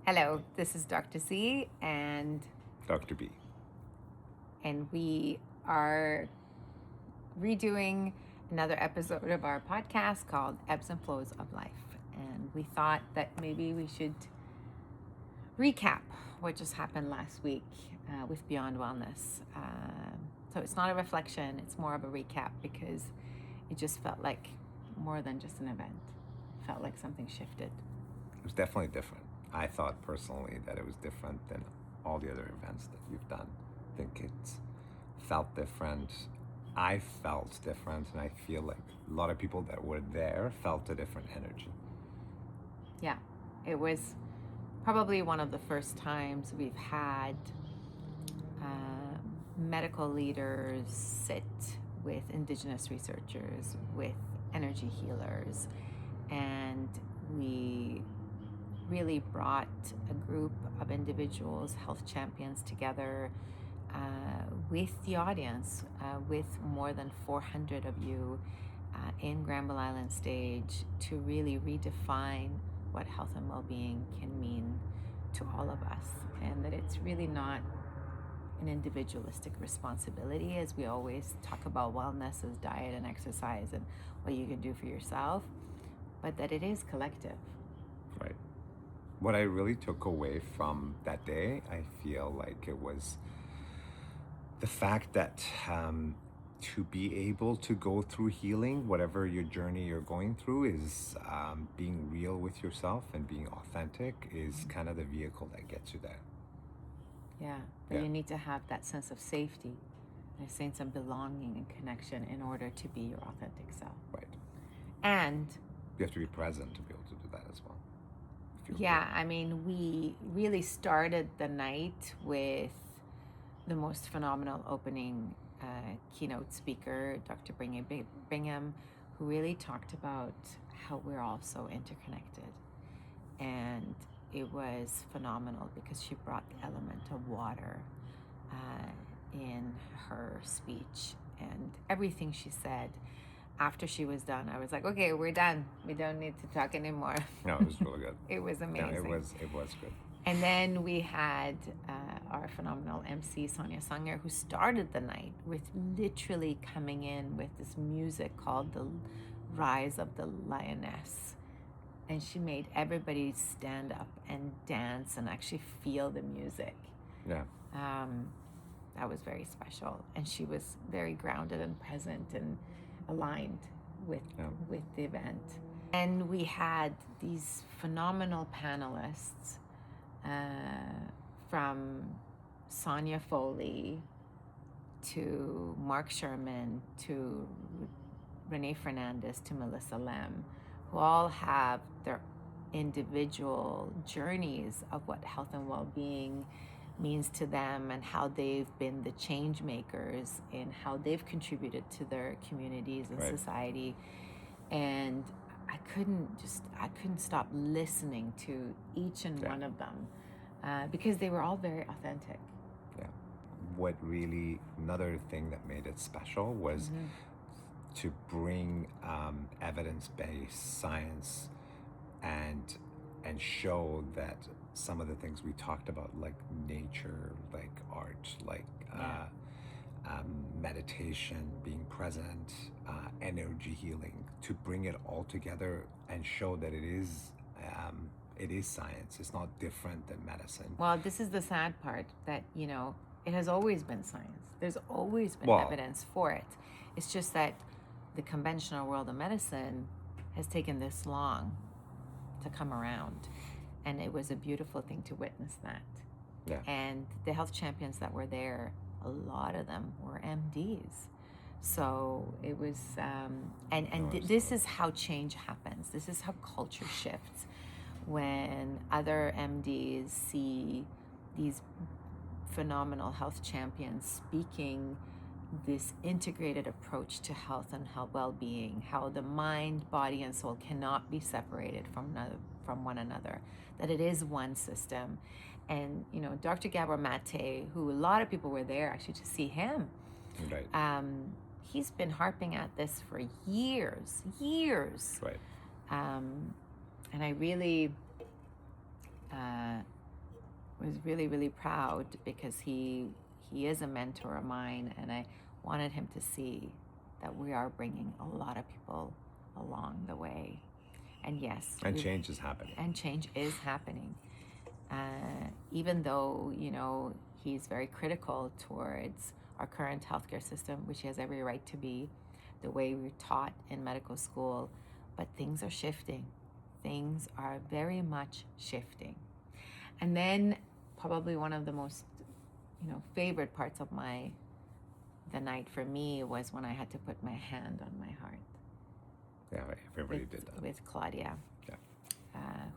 Hello, this is Dr. C, and Dr. B. we are redoing another episode of our podcast called Ebbs and Flows of Life. And we thought that maybe we should recap what just happened last week with Beyond Wellness. So it's not a reflection, it's more of a recap because it just felt like more than just an event. It felt like something shifted. It was definitely different. I thought personally that it was different than all the other events that you've done. I think it's felt different. I felt different, and I feel like a lot of people that were there felt a different energy. Yeah, it was probably one of the first times we've had medical leaders sit with Indigenous researchers, with energy healers, and we really brought a group of individuals, health champions, together with the audience, with more than 400 of you in Granville Island Stage, to really redefine what health and well-being can mean to all of us, and that it's really not an individualistic responsibility, as we always talk about wellness as diet and exercise and what you can do for yourself, but that it is collective. Right. What I really took away from that day, I feel like it was the fact that to be able to go through healing, whatever your journey you're going through, is being real with yourself and being authentic is kind of the vehicle that gets you there. Yeah, but you need to have that sense of safety, a sense of belonging and connection in order to be your authentic self. Right. And you have to be present to be able to do that as well. Yeah, I mean, we really started the night with the most phenomenal opening keynote speaker, Dr. Bingham, who really talked about how we're all so interconnected. And it was phenomenal because she brought the element of water in her speech, and everything she said. After she was done, I was like, okay, we're done. We don't need to talk anymore. No, it was really good. It was amazing. Yeah, it was good. And then we had our phenomenal MC, Sonia Sanger, who started the night with literally coming in with this music called The Rise of the Lioness. And she made everybody stand up and dance and actually feel the music. Yeah. That was very special. And she was very grounded and present and aligned with the event. And we had these phenomenal panelists from Sonia Foley to Mark Sherman to Renee Fernandez to Melissa Lem, who all have their individual journeys of what health and well-being means to them and how they've been the change makers and how they've contributed to their communities and society. And I couldn't stop listening to each and one of them because they were all very authentic. Yeah. What really, another thing that made it special was to bring evidence-based science and show that some of the things we talked about, like nature, like art, like meditation, being present, energy healing, to bring it all together and show that it is science. It's not different than medicine. Well, this is the sad part, that, you know, it has always been science. There's always been evidence for it. It's just that the conventional world of medicine has taken this long to come around. And it was a beautiful thing to witness that. Yeah. And the health champions that were there, a lot of them were MDs. So it was, this is how change happens. This is how culture shifts. When other MDs see these phenomenal health champions speaking this integrated approach to health and well-being, how the mind, body, and soul cannot be separated from one another, that it is one system. And, you know, Dr. Gabor Mate, who a lot of people were there actually to see him, he's been harping at this for years. Right. And I really was really, really proud because he is a mentor of mine, and I wanted him to see that we are bringing a lot of people along the way. And yes, And change is happening. and change is happening. Even though, he's very critical towards our current healthcare system, which he has every right to be, the way we're taught in medical school, but things are shifting. Things are very much shifting. And then probably one of the most, favorite parts of the night for me was when I had to put my hand on my heart. Yeah, everybody did that. With Claudia. Yeah.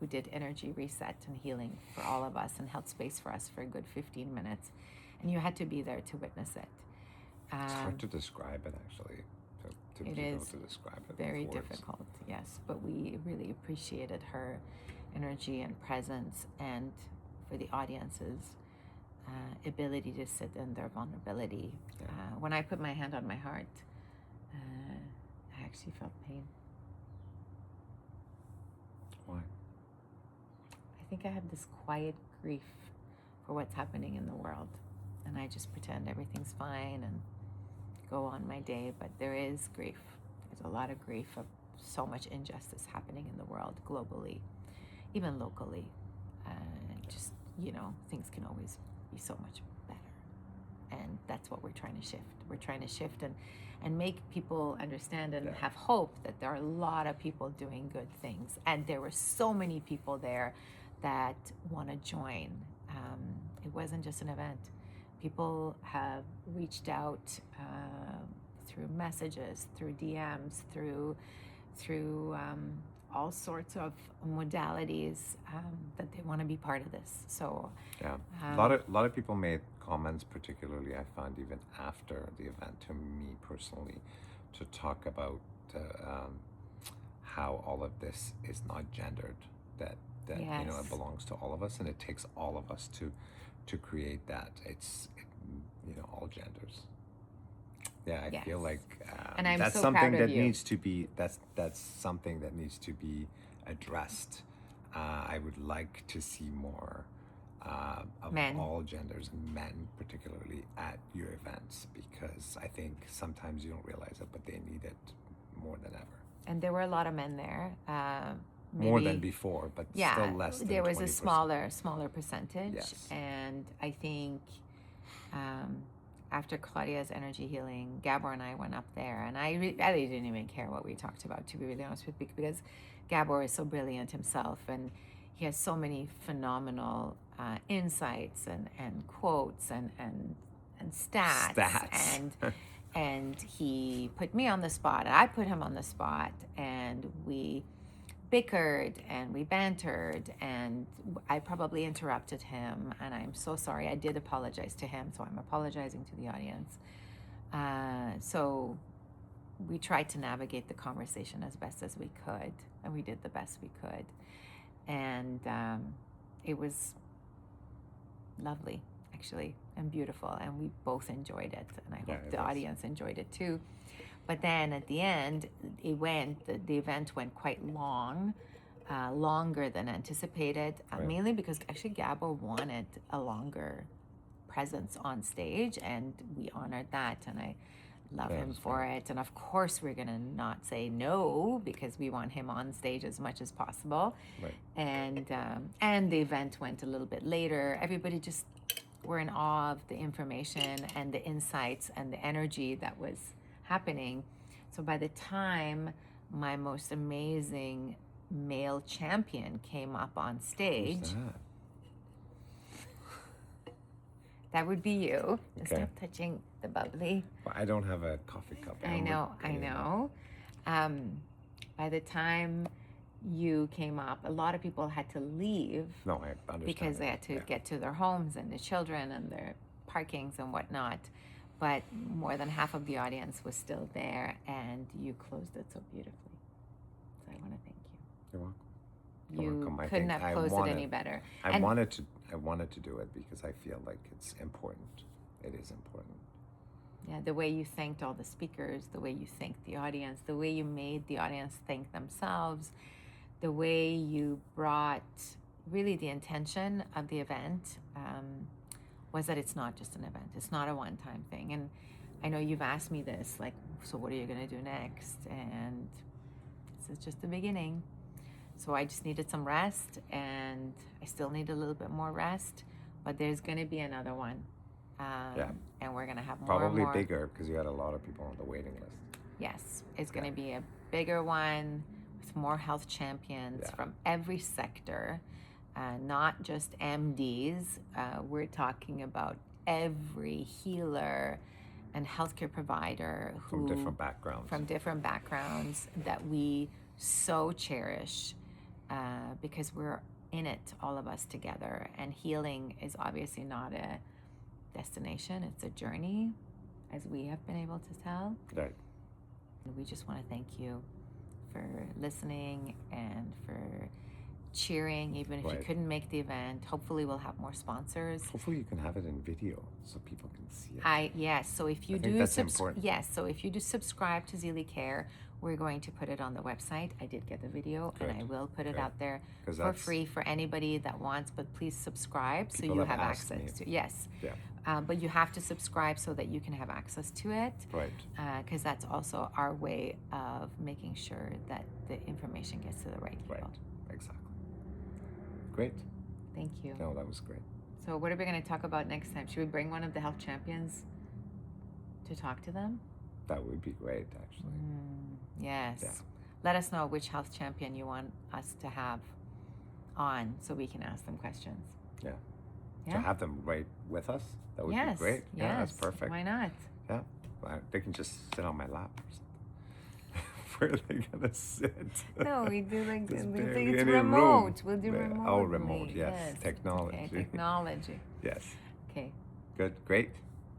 Who did energy reset and healing for all of us and held space for us for a good 15 minutes. And you had to be there to witness it. It's hard to describe it, actually. To It be able is to describe it. very with words. difficult, yes. But we really appreciated her energy and presence, and for the audience's ability to sit in their vulnerability. Yeah. When I put my hand on my heart, I actually felt pain. Why? I think I have this quiet grief for what's happening in the world, and I just pretend everything's fine and go on my day, but there is grief. There's a lot of grief of so much injustice happening in the world globally, even locally. Just, things can always be so much better. And that's what we're trying to shift. We're trying to shift and make people understand and have hope that there are a lot of people doing good things. And there were so many people there that want to join. It wasn't just an event. People have reached out through messages, through DMs, through all sorts of modalities that they want to be part of this. So yeah, a lot of people made comments, particularly I found even after the event, to me personally, to talk about how all of this is not gendered. That yes. It belongs to all of us, and it takes all of us to create that. It's all genders. Yeah, I yes. feel like and I'm that's so something proud that of you. needs to be that's something that needs to be addressed. I would like to see more of Men. all genders, and men particularly, at your events, because I think sometimes you don't realize it, but they need it more than ever. And there were a lot of men there. More than before, but still less than there was 20%. a smaller percentage. Yes. And I think after Claudia's energy healing, Gabor and I went up there, and I really didn't even care what we talked about, to be really honest with you, because Gabor is so brilliant himself, and he has so many phenomenal insights and quotes and stats. And he put me on the spot, and I put him on the spot, and we bickered and we bantered, and I probably interrupted him, and I'm so sorry. I did apologize to him, so I'm apologizing to the audience. So we tried to navigate the conversation as best as we could, and we did the best we could, and it was lovely, actually, and beautiful, and we both enjoyed it, and I hope the audience enjoyed it too. But then at the end, the event went quite long, longer than anticipated, mainly because actually Gabor wanted a longer presence on stage, and we honored that, and I love him for it. And of course, we're going to not say no, because we want him on stage as much as possible. Right. And the event went a little bit later. Everybody just were in awe of the information and the insights and the energy that was happening. So by the time my most amazing male champion came up on stage, Who's that? that would be you. Okay. Stop touching the bubbly. Well, I don't have a coffee cup. I know. By the time you came up, a lot of people had to leave. No, I understand. Because they had to get to their homes and their children and their parkings and whatnot. But more than half of the audience was still there, and you closed it so beautifully. So I want to thank you. You're welcome. You couldn't have closed it any better. I wanted to do it because I feel like it's important. It is important. Yeah, the way you thanked all the speakers, the way you thanked the audience, the way you made the audience thank themselves, the way you brought really the intention of the event was that it's not just an event. It's not a one-time thing. And I know you've asked me this, like, so what are you going to do next? And this is just the beginning. So I just needed some rest, and I still need a little bit more rest, but there's going to be another one. Yeah. And we're going to have more Probably and more. bigger because you had a lot of people on the waiting list. Yes, it's going to be a bigger one with more health champions from every sector, not just MDs. We're talking about every healer and healthcare provider From different backgrounds. from different backgrounds that we so cherish, because we're in it, all of us together. And healing is obviously not a destination, it's a journey, as we have been able to tell. Right. And we just want to thank you for listening and for cheering, even if you couldn't make the event. Hopefully we'll have more sponsors. Hopefully you can have it in video so people can see it. Yes, so if you that's important. Yes, so if you do subscribe to Zealy Care, we're going to put it on the website. I did get the video, and I will put it out there for free for anybody that wants, but please subscribe so you have access to it. Yes. Yeah. But you have to subscribe so that you can have access to it. Right. Because that's also our way of making sure that the information gets to the right people. Right. Exactly. Great. Thank you. No, that was great. So what are we going to talk about next time? Should we bring one of the health champions to talk to them? That would be great, actually. Yes. Yeah. Let us know which health champion you want us to have on so we can ask them questions. Yeah. Yeah? To have them right with us, that would be great. Yeah, that's perfect. Why not? Yeah. They can just sit on my lap or something. Where are they going to sit? No, we do like Just we barely think it's any remote. room. We'll do remote. Oh, remote. Yes. Technology. Okay, technology. Yes. Okay. Good. Great.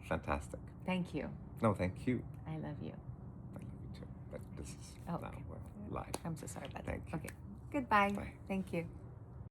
Fantastic. Thank you. No, thank you. I love you. I love you too. But this is Oh, now okay. we're live. I'm so sorry about Thank that. you. Okay. Goodbye. Bye. Thank you.